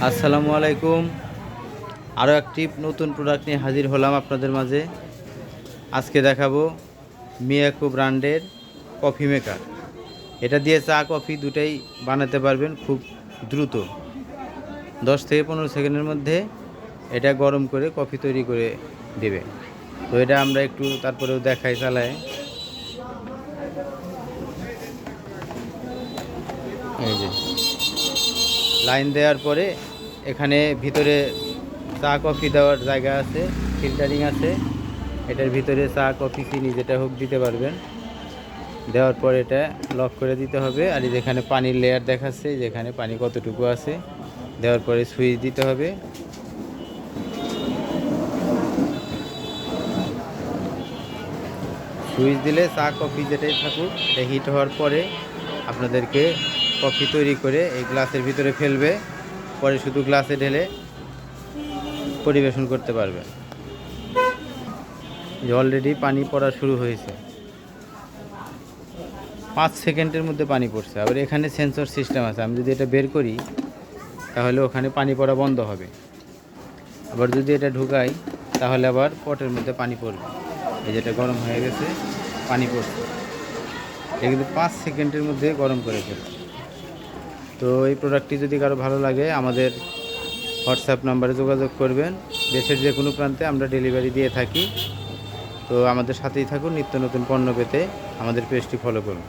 আসসালামু আলাইকুম। আরও একটি নতুন প্রোডাক্ট নিয়ে হাজির হলাম আপনাদের মাঝে। আজকে দেখাবো মিয়াকো ব্র্যান্ডের কফি মেকার। এটা দিয়ে চা কফি দুটাই বানাতে পারবেন খুব দ্রুত। 10 থেকে 15 সেকেন্ডের মধ্যে এটা গরম করে কফি তৈরি করে দেবে। তো এটা আমরা একটু তারপরেও দেখাই চালায়। এই যে লাইন দেওয়ার পরে এখানে ভিতরে চা কফি দেওয়ার জায়গা আছে, ফিল্টারিং আছে। এটার ভিতরে চা কফি চিনি যেটা হোক দিতে পারবেন। দেওয়ার পর এটা লক করে দিতে হবে। আর যেখানে পানির লেয়ার দেখাচ্ছে, যেখানে পানি কতটুকু আছে, দেওয়ার পরে সুইচ দিতে হবে। সুইচ দিলে চা কফি যেটাই থাকুক এটা হিট হওয়ার পরে আপনাদেরকে কফি তৈরি করে এই গ্লাসের ভিতরে ফেলবে। পরে শুধু গ্লাসে ঢেলে পরিবেশন করতে পারবেন। যে অলরেডি পানি পড়া শুরু হয়েছে, 5 সেকেন্ডের মধ্যে পানি পড়ছে। আবার এখানে সেন্সর সিস্টেম আছে, আমি যদি এটা বের করি তাহলে ওখানে পানি পড়া বন্ধ হবে। আবার যদি এটা ঢুকাই তাহলে আবার পটের মধ্যে পানি পড়বে। এই যেটা গরম হয়ে গেছে, পানি পড়ছে। এটা কিন্তু 5 সেকেন্ডের মধ্যে গরম করে ফেলে। তো এই প্রোডাক্টটি যদি কারো ভালো লাগে আমাদের হোয়াটসঅ্যাপ নাম্বারে যোগাযোগ করবেন। দেশের যে কোনো প্রান্তে আমরা ডেলিভারি দিয়ে থাকি। তো আমাদের সাথেই থাকুন, নিত্য নতুন পণ্য পেতে আমাদের পেজটি ফলো করুন।